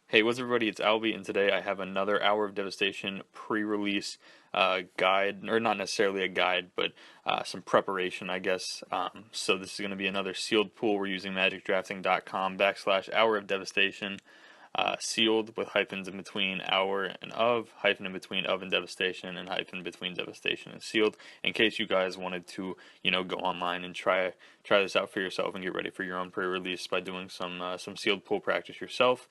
Hey, what's up, everybody? It's Albie, and today I have another Hour of Devastation pre-release guide, or not necessarily a guide, but some preparation, I guess. So this is going to be another sealed pool. We're using magicdrafting.com/Hour of Devastation. Sealed with hyphens in between hour and of, hyphen in between of and devastation, and hyphen between devastation and sealed. In case you guys wanted to, go online and try this out for yourself and get ready for your own pre-release by doing some sealed pool practice yourself.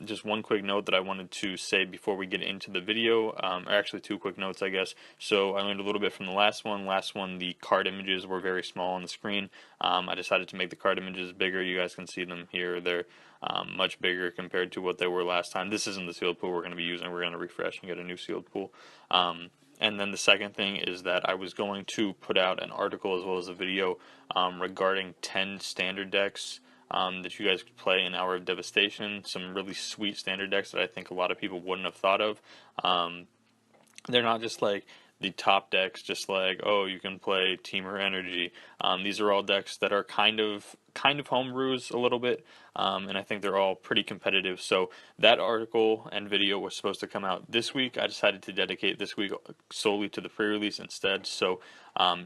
Just one quick note that I wanted to say before we get into the video, or actually two quick notes, I guess. So I learned a little bit from the last one. Last one, the card images were very small on the screen. I decided to make the card images bigger. You guys can see them here. They're much bigger compared to what they were last time. This isn't the sealed pool we're going to be using. We're going to refresh and get a new sealed pool. And then the second thing is that I was going to put out an article as well as a video regarding 10 standard decks that you guys could play in Hour of Devastation. Some really sweet standard decks that I think a lot of people wouldn't have thought of. They're not just like the top decks, just like, oh, you can play Teamer Energy. These are all decks that are kind of homebrews a little bit, and I think they're all pretty competitive. So that article and video was supposed to come out this week. I decided to dedicate this week solely to the pre-release instead. So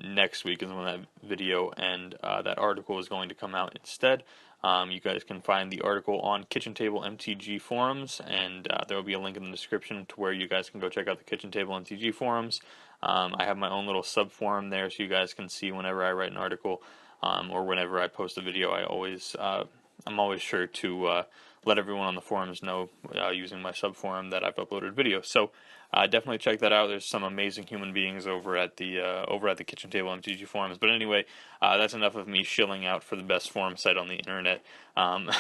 next week is when that video and that article is going to come out instead. You guys can find the article on Kitchen Table MTG forums, and there will be a link in the description to where you guys can go check out the Kitchen Table MTG forums. I have my own little sub forum there, so you guys can see whenever I write an article or whenever I post a video. I'm always sure to let everyone on the forums know using my sub forum that I've uploaded videos. So definitely check that out. There's some amazing human beings over at the Kitchen Table MTG forums. But anyway, that's enough of me shilling out for the best forum site on the internet.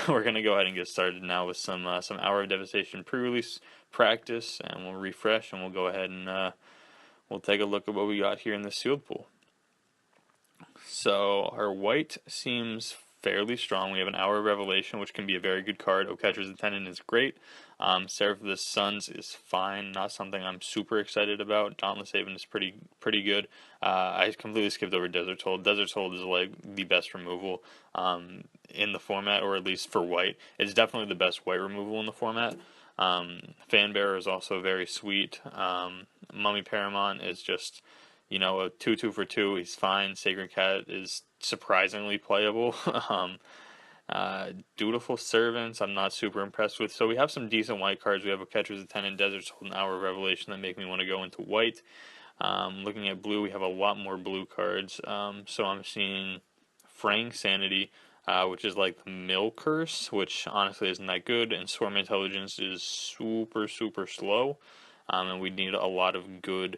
We're gonna go ahead and get started now with some Hour of Devastation pre-release practice, and we'll refresh and we'll go ahead and we'll take a look at what we got here in the sealed pool. So our white seems fairly strong. We have an Hour of Revelation, which can be a very good card. Catcher's Attendant is great. Seraph of the Suns is fine. Not something I'm super excited about. Dauntless Haven is pretty good. I completely skipped over Desert's Hold. Desert's Hold is like the best removal in the format, or at least for white. It's definitely the best white removal in the format. Fanbearer is also very sweet. Mummy Paramount is just, a 2/2 for 2. He's fine. Sacred Cat is surprisingly playable. Dutiful Servants, I'm not super impressed with. So we have some decent white cards. We have a Catcher's Attendant, Desert's Hold, and Hour of Revelation that make me want to go into white. Looking at blue, we have a lot more blue cards. So I'm seeing Fraying Sanity, which is like the Mill Curse, which honestly isn't that good, and Swarm Intelligence is super slow, and we need a lot of good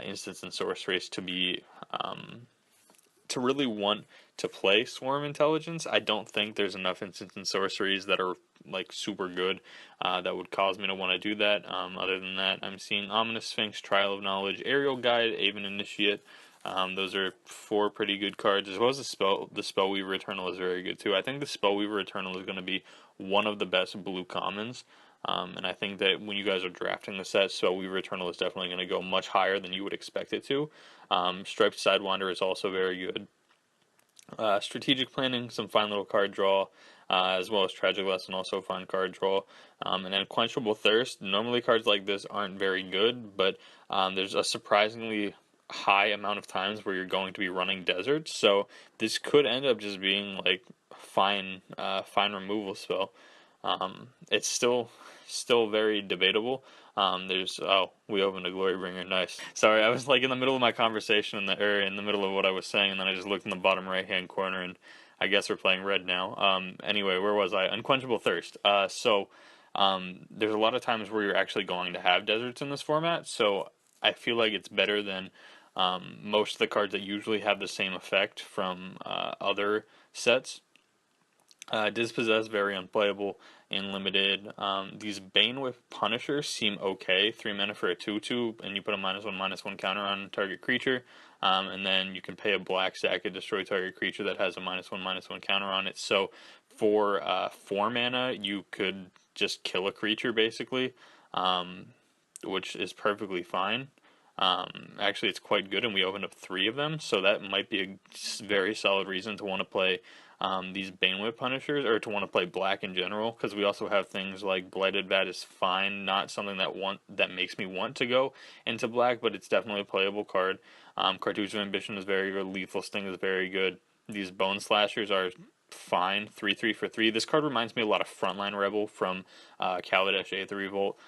instants and sorceries to be to really want to play Swarm Intelligence. I don't think there's enough instants and sorceries that are like super good that would cause me to want to do that. Other than that, I'm seeing Ominous Sphinx, Trial of Knowledge, Aerial Guide, Aven Initiate. Those are 4 pretty good cards, as well as the Spellweaver Eternal is very good too. I think the Spellweaver Eternal is going to be one of the best blue commons. And I think that when you guys are drafting the set, Spellweaver Eternal is definitely going to go much higher than you would expect it to. Striped Sidewinder is also very good. Strategic Planning, some fine little card draw, as well as Tragic Lesson, also fine card draw. And then Quenchable Thirst. Normally cards like this aren't very good, but there's a surprisingly high amount of times where you're going to be running deserts, so this could end up just being like fine removal spell. It's still very debatable. We opened a Glorybringer, nice. Sorry, I was like in the middle of my conversation in the middle of what I was saying, and then I just looked in the bottom right hand corner, and I guess we're playing red now. Anyway, where was I? Unquenchable Thirst. There's a lot of times where you're actually going to have deserts in this format, so I feel like it's better than most of the cards that usually have the same effect from other sets. Dispossess, very unplayable in limited. These Banewhip Punishers seem okay. 3 mana for a 2/2, and you put a -1/-1 counter on target creature. And then you can pay a black sack and destroy target creature that has a -1/-1 counter on it. So for 4 mana, you could just kill a creature basically, which is perfectly fine. Actually, it's quite good, and we opened up 3 of them, so that might be a very solid reason to want to play these Banewhip Punishers, or to want to play black in general, because we also have things like Blighted Bat is fine, not something that makes me want to go into black, but it's definitely a playable card. Cartouche of Ambition is very good. Lethal Sting is very good. These Bone Slashers are fine. 3/3 for 3. This card reminds me a lot of Frontline Rebel from Kaladesh Aether Revolt.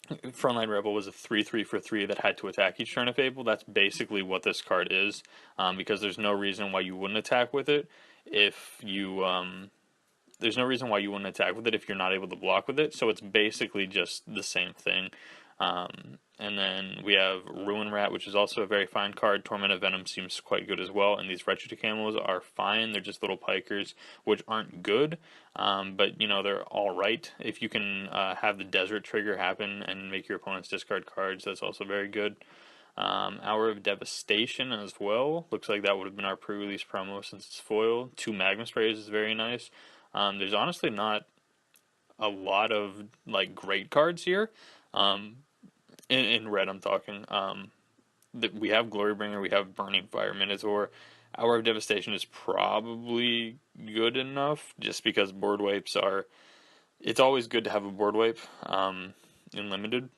Frontline Rebel was a 3/3 for 3 that had to attack each turn if able. That's basically what this card is, because there's no reason why you wouldn't attack with it if you there's no reason why you wouldn't attack with it if you're not able to block with it. So it's basically just the same thing. And then we have Ruin Rat, which is also a very fine card. Torment of Venom seems quite good as well. And these Retrocamos are fine. They're just little pikers, which aren't good, but you know, they're all right. If you can have the Desert trigger happen and make your opponents discard cards, that's also very good. Hour of Devastation as well. Looks like that would have been our pre-release promo since it's foil. 2 Magma Sprays is very nice. There's honestly not a lot of like great cards here. In red, I'm talking. We have Glorybringer, we have Burning Fire Minotaur. Hour of Devastation is probably good enough, just because board wipes are. It's always good to have a board wipe in limited.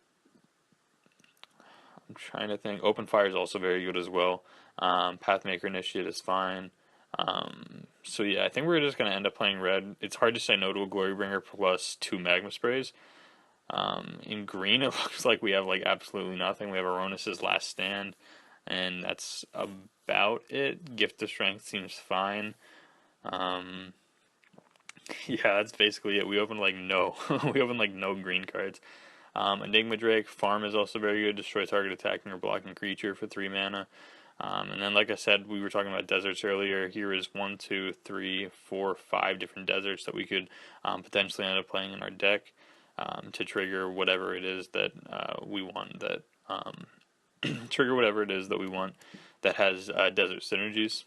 I'm trying to think. Open Fire is also very good as well. Pathmaker Initiate is fine. So yeah, I think we're just going to end up playing red. It's hard to say no to a Glorybringer plus 2 Magma Sprays. In green, it looks like we have like absolutely nothing. We have Aronis' Last Stand, and that's about it. Gift of Strength seems fine. Yeah, that's basically it. We opened like no, we opened like no green cards. Enigma Drake, Farm is also very good. Destroy target attacking or blocking creature for 3 mana. And then, like I said, we were talking about deserts earlier. Here is 1, 2, 3, 4, 5 different deserts that we could potentially end up playing in our deck to trigger whatever it is that we want. That trigger whatever it is that we want that has desert synergies.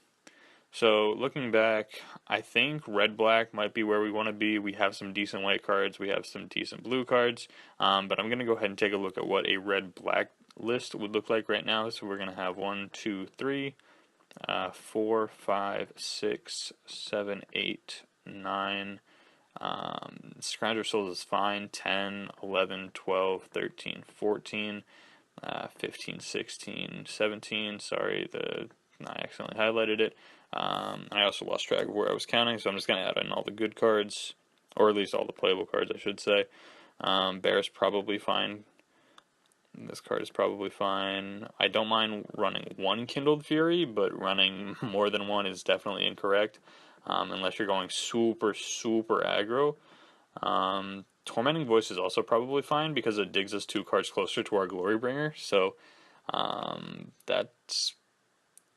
So looking back, I think red-black might be where we want to be. We have some decent white cards. We have some decent blue cards. But I'm going to go ahead and take a look at what a red-black list would look like right now. So we're going to have 1, 2, 3, 4, 5, 6, 7, 8, 9. Scrounger Souls is fine. 10, 11, 12, 13, 14, 15, 16, 17. Sorry, I accidentally highlighted it. And I also lost track of where I was counting, so I'm just going to add in all the good cards, or at least all the playable cards, I should say. Bear is probably fine. This card is probably fine. I don't mind running 1 Kindled Fury, but running more than 1 is definitely incorrect, unless you're going super, super aggro. Tormenting Voice is also probably fine, because it digs us 2 cards closer to our Glorybringer, so that's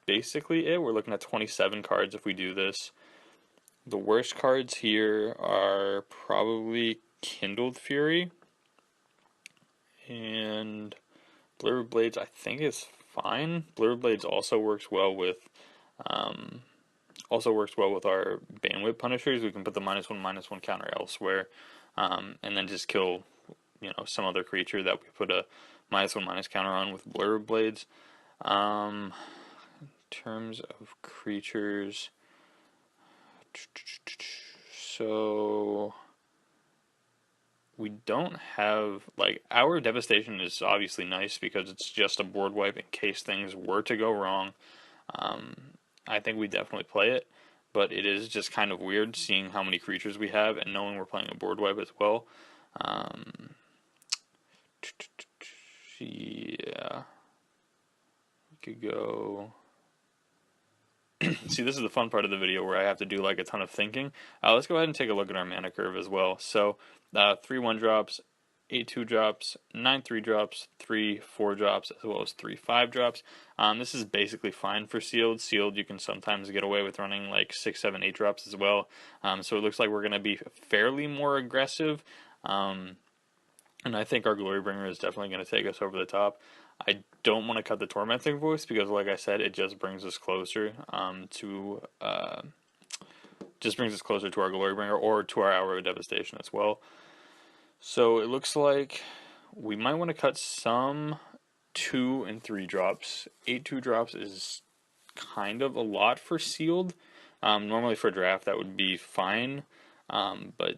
basically it. We're looking at 27 cards if we do this. The worst cards here are probably Kindled Fury, and Blur Blades I think is fine. Blur Blades also works well with our Banewhip Punishers. We can put the -1/-1 counter elsewhere, and then just kill, you know, some other creature that we put a -1/- counter on with Blur Blades. In terms of creatures, so we don't have, like, Hour of Devastation is obviously nice because it's just a board wipe in case things were to go wrong. I think we definitely play it, but it is just kind of weird seeing how many creatures we have and knowing we're playing a board wipe as well. Yeah, we could go. See, this is the fun part of the video where I have to do like a ton of thinking. Let's go ahead and take a look at our mana curve as well. So 3 1-drops, 8 2-drops, 9 3-drops, 3 4-drops, as well as 3 5-drops. This is basically fine for sealed. Sealed, you can sometimes get away with running like 6 7 8-drops as well. So it looks like we're going to be fairly more aggressive. And I think our Glorybringer is definitely going to take us over the top. I don't want to cut the Tormenting Voice because, like I said, it just brings us closer to our Glorybringer, or to our Hour of Devastation as well. So it looks like we might want to cut some 2 and 3 drops. 8 2-drops is kind of a lot for sealed. Normally for draft that would be fine, but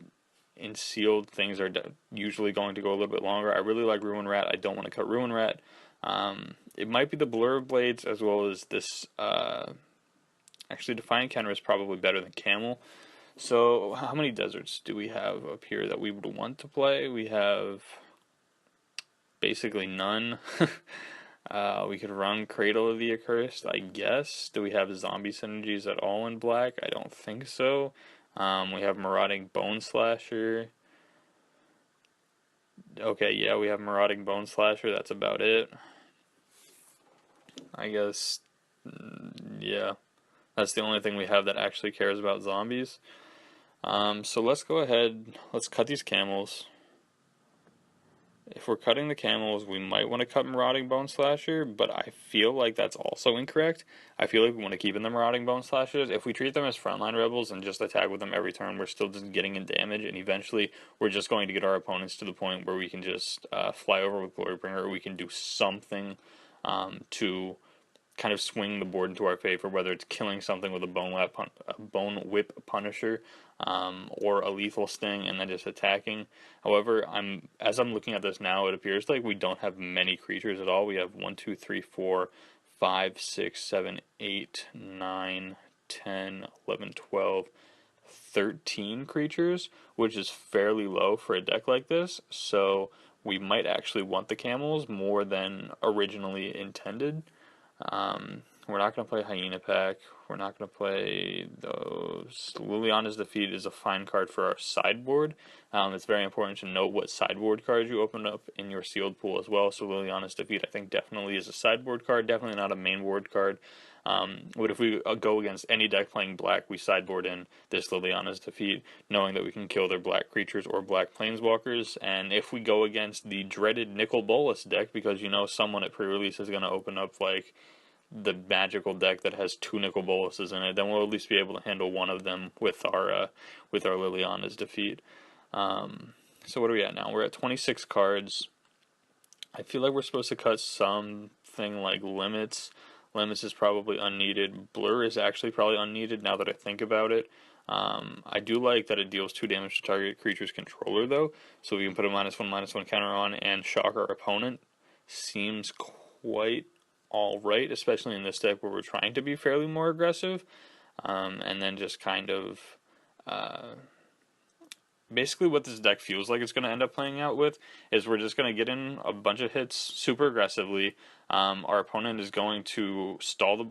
in sealed things are usually going to go a little bit longer. I really like Ruin Rat. I don't want to cut Ruin Rat. It might be the Blur Blades as well as this. Actually, Defiant Counter is probably better than Camel. So how many deserts do we have up here that we would want to play? We have basically none. We could run Cradle of the Accursed, I guess. Do we have zombie synergies at all in black? I don't think so. We have Marauding Bone Slasher. Okay, yeah, we have Marauding Bone Slasher. That's about it. I guess, yeah. That's the only thing we have that actually cares about zombies. So let's go ahead. Let's cut these camels. If we're cutting the camels, we might want to cut Marauding Bone Slasher, but I feel like that's also incorrect. I feel like we want to keep in the Marauding Bone Slashers. If we treat them as frontline rebels and just attack with them every turn, we're still just getting in damage, and eventually we're just going to get our opponents to the point where we can just fly over with Glorybringer, or we can do something to kind of swing the board into our favor, whether it's killing something with a bone whip Punisher, or a lethal sting, and then just attacking. However, as I'm looking at this now, it appears like we don't have many creatures at all. We have 1, 2, 3, 4, 5, 6, 7, 8, 9, 10, 11, 12, 13 creatures, which is fairly low for a deck like this. So we might actually want the camels more than originally intended. We're not going to play Hyena Pack. We're not going to play those. Liliana's Defeat is a fine card for our sideboard. It's very important to note what sideboard cards you open up in your sealed pool as well. So Liliana's Defeat, I think, definitely is a sideboard card. Definitely not a main board card. But if we go against any deck playing black, we sideboard in this Liliana's Defeat, knowing that we can kill their black creatures or black planeswalkers. And if we go against the dreaded Nicol Bolas deck, because you know someone at pre-release is going to open up like the magical deck that has 2 Nicol Bolases in it, then we'll at least be able to handle one of them with our Liliana's Defeat. So what are we at now? We're at 26 cards. I feel like we're supposed to cut something like Limits. Limits is probably unneeded. Blur is actually probably unneeded now that I think about it. I do like that it deals 2 damage to target creature's controller though, so we can put a -1/-1 counter on and shock our opponent. Seems quite alright, especially in this deck where we're trying to be fairly more aggressive. And then just kind of basically what this deck feels like it's going to end up playing out with is we're just going to get in a bunch of hits super aggressively. Our opponent is going to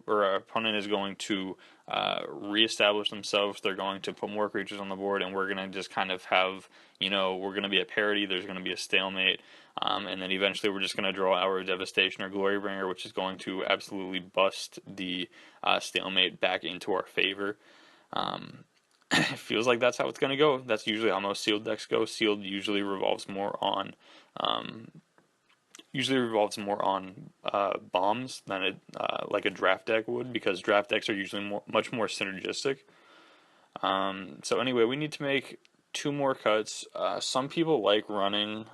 our opponent is going to reestablish themselves. They're going to put more creatures on the board, and we're going to just kind of have, we're going to be at parity. There's going to be a stalemate. And then eventually we're just going to draw our Devastation or Glorybringer, which is going to absolutely bust the stalemate back into our favor. It feels like that's how it's going to go. That's usually how most sealed decks go. Sealed usually revolves more on bombs than like a draft deck would, because draft decks are usually much more synergistic. So anyway, we need to make 2 more cuts. Some people like running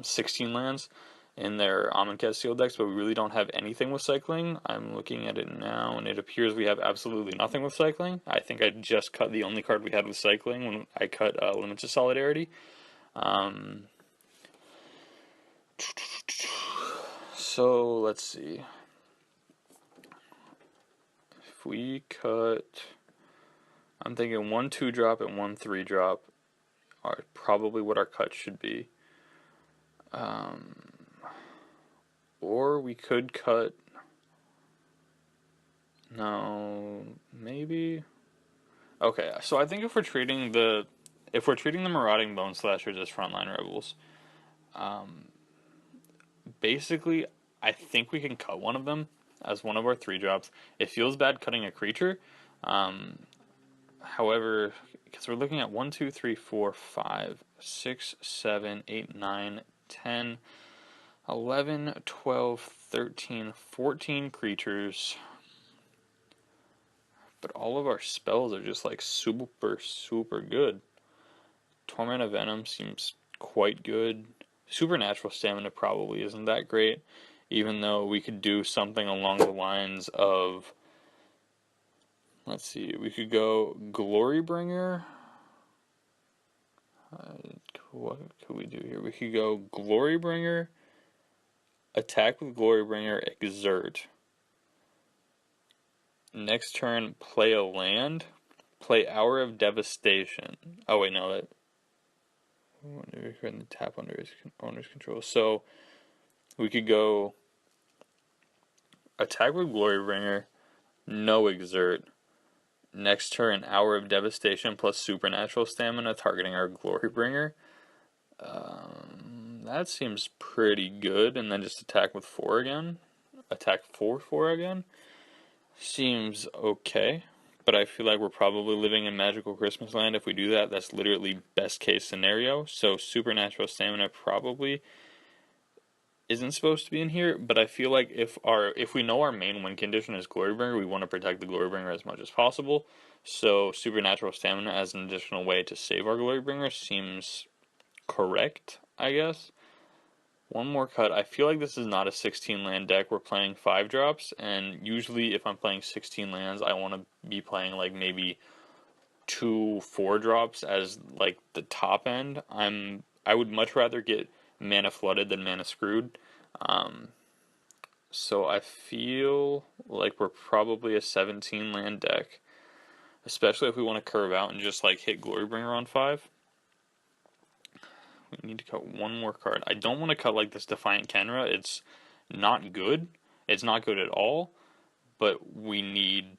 16 lands in their Amonkhet sealed decks, but we really don't have anything with cycling. I'm looking at it now, and it appears we have absolutely nothing with cycling. I think I just cut the only card we had with cycling when I cut Limits of Solidarity. So let's see. If we cut, I'm thinking 1 2-drop and 1 3-drop are probably what our cut should be. Or we could cut, no, maybe. Okay, so I think if we're treating the Marauding Bone Slashers as frontline rebels, basically I think we can cut one of them as one of our 3-drops. It feels bad cutting a creature. However, because we're looking at 1 2 3 4 5 6 7 8 9 10 11 12 13 14 creatures, but all of our spells are just like super good. Torment of Venom seems quite good. Supernatural Stamina probably isn't that great, even though we could do something along the lines of Let's see, we could go Glorybringer. What could we do here? We could go Glorybringer, attack with Glorybringer, exert. Next turn, play a land, play Hour of Devastation. Oh wait, no, that. Whenever you're in the tap under his owner's control. So we could go attack with Glorybringer, no exert. Next turn, Hour of Devastation plus Supernatural Stamina, targeting our Glorybringer. That seems pretty good. And then just attack with 4 again. Attack 4 again. Seems okay. But I feel like we're probably living in Magical Christmas Land if we do that. That's literally best case scenario. So Supernatural Stamina probably isn't supposed to be in here, but I feel like if we know our main win condition is Glorybringer, we want to protect the Glorybringer as much as possible. So Supernatural Stamina as an additional way to save our Glorybringer seems correct, I guess. One more cut. I feel like this is not a 16 land deck. We're playing 5 drops, and usually if I'm playing 16 lands, I want to be playing like maybe 2 4 drops as like the top end. I would much rather get mana flooded than mana screwed. So I feel like we're probably a 17 land deck, especially if we want to curve out and just like hit Glorybringer on 5. We need to cut one more card. I don't want to cut like this Defiant Kenra. It's not good. It's not good at all, but we need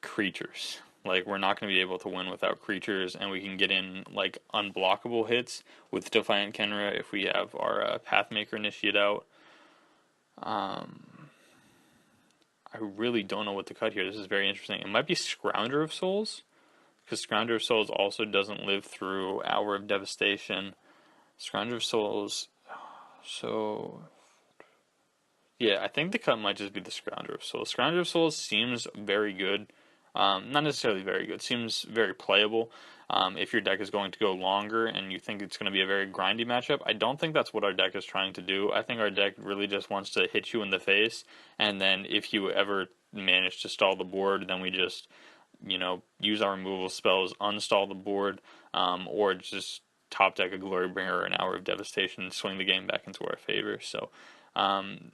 creatures. Like, we're not going to be able to win without creatures, and we can get in like unblockable hits with Defiant Kenra if we have our Pathmaker Initiate out. I really don't know what to cut here. This is very interesting. It might be Scrounger of Souls, because Scrounger of Souls also doesn't live through Hour of Devastation. Scrounger of Souls, so yeah, I think the cut might just be the Scrounger of Souls. Scrounger of Souls seems very good. Not necessarily very good. Seems very playable. If your deck is going to go longer and you think it's going to be a very grindy matchup, I don't think that's what our deck is trying to do. I think our deck really just wants to hit you in the face, and then if you ever manage to stall the board, then we just, use our removal spells, unstall the board, or just top deck a Glorybringer or an Hour of Devastation and swing the game back into our favor. So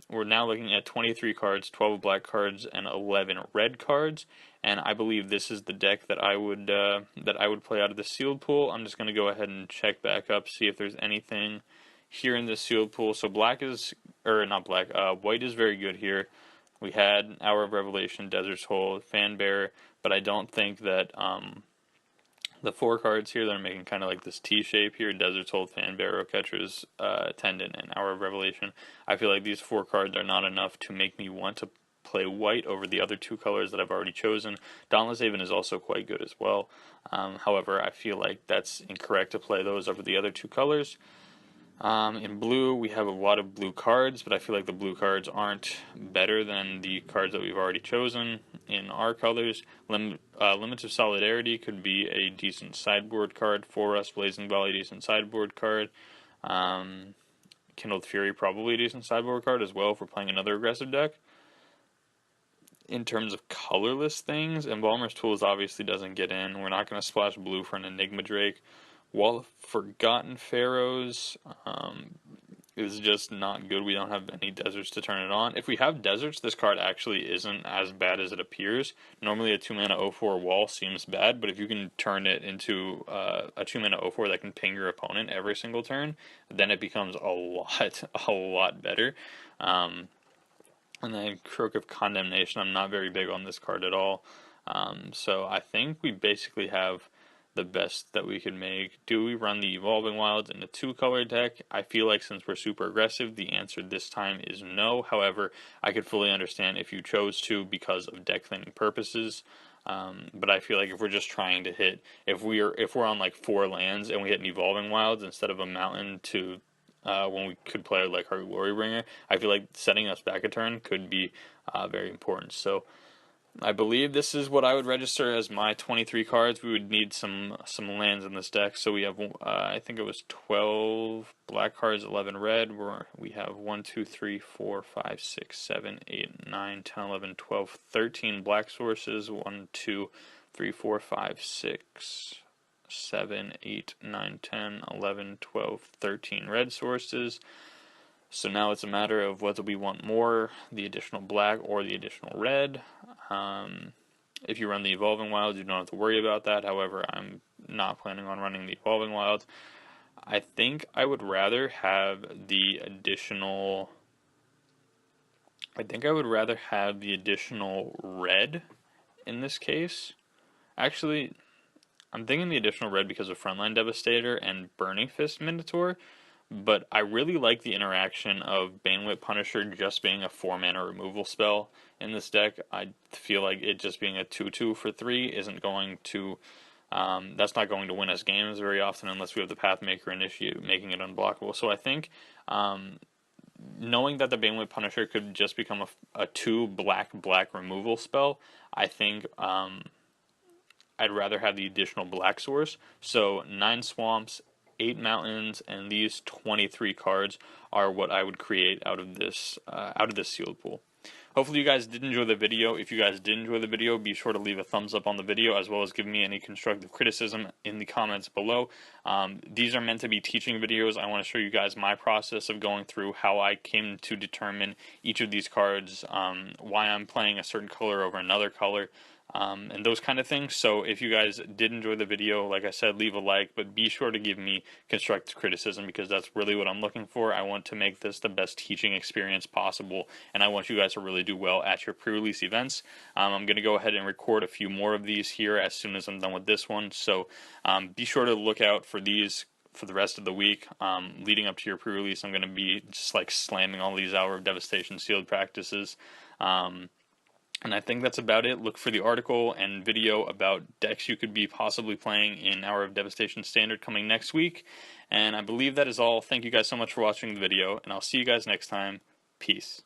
we're now looking at 23 cards, 12 black cards, and 11 red cards. And I believe this is the deck that I would play out of the sealed pool. I'm just going to go ahead and check back up, see if there's anything here in the sealed pool. So white is very good here. We had Hour of Revelation, Desert's Hold, Fanbearer, but I don't think that the 4 cards here that are making kind of like this T shape here, Desert's Hold, Fanbearer, Catcher's Attendant, and Hour of Revelation, I feel like these 4 cards are not enough to make me want to play white over the other 2 colors that I've already chosen. Dauntless Haven is also quite good as well. However, I feel like that's incorrect to play those over the other 2 colors. In blue, we have a lot of blue cards, but I feel like the blue cards aren't better than the cards that we've already chosen in our colors. Limits of Solidarity could be a decent sideboard card for us. Blazing Volley, decent sideboard card. Kindled Fury, probably a decent sideboard card as well if we're playing another aggressive deck. In terms of colorless things, Embalmer's Tools obviously doesn't get in. We're not going to splash blue for an Enigma Drake. Wall of Forgotten Pharaohs is just not good. We don't have any deserts to turn it on. If we have deserts, this card actually isn't as bad as it appears. Normally a 2-mana 0/4 wall seems bad, but if you can turn it into a 2-mana 0/4 that can ping your opponent every single turn, then it becomes a lot better. And then Croak of Condemnation, I'm not very big on this card at all. So I think we basically have the best that we could make. Do we run the Evolving Wilds in a 2-color deck? I feel like since we're super aggressive, the answer this time is no. However, I could fully understand if you chose to because of deck thinning purposes. But I feel like if we're just trying to hit, if we're on like 4 lands and we hit an Evolving Wilds instead of a mountain to when we could play like our Glorybringer, I feel like setting us back a turn could be very important. So I believe this is what I would register as my 23 cards. We would need some lands in this deck. So we have, I think it was 12 black cards, 11 red. We have 1, 2, 3, 4, 5, 6, 7, 8, 9, 10, 11, 12, 13 black sources. 1, 2, 3, 4, 5, 6, 7, 8, 9, 10, 11, 12, 13 red sources. So now it's a matter of whether we want more, the additional black or the additional red. If you run the Evolving Wilds, you don't have to worry about that. However, I'm not planning on running the Evolving Wilds. I think I would rather have the additional... red in this case. Actually, I'm thinking the additional red because of Frontline Devastator and Burning Fist Minotaur. But I really like the interaction of Banewit Punisher just being a 4-mana removal spell in this deck. I feel like it just being a 2/2 for 3 isn't going to... that's not going to win us games very often unless we have the Pathmaker initiate making it unblockable. So I think knowing that the Banewit Punisher could just become a 2 black removal spell, I think I'd rather have the additional black source. So 9 swamps, 8 mountains, and these 23 cards are what I would create out of this sealed pool. Hopefully you guys did enjoy the video. If you guys did enjoy the video, be sure to leave a thumbs up on the video, as well as give me any constructive criticism in the comments below. These are meant to be teaching videos. I want to show you guys my process of going through how I came to determine each of these cards, why I'm playing a certain color over another color, and those kind of things. So if you guys did enjoy the video, like I said, leave a like, but be sure to give me constructive criticism, because that's really what I'm looking for. I want to make this the best teaching experience possible, and I want you guys to really do well at your pre-release events. I'm going to go ahead and record a few more of these here as soon as I'm done with this one, so be sure to look out for these for the rest of the week. Leading up to your pre-release, I'm going to be just like slamming all these Hour of Devastation sealed practices. And I think that's about it. Look for the article and video about decks you could be possibly playing in Hour of Devastation Standard coming next week. And I believe that is all. Thank you guys so much for watching the video, and I'll see you guys next time. Peace.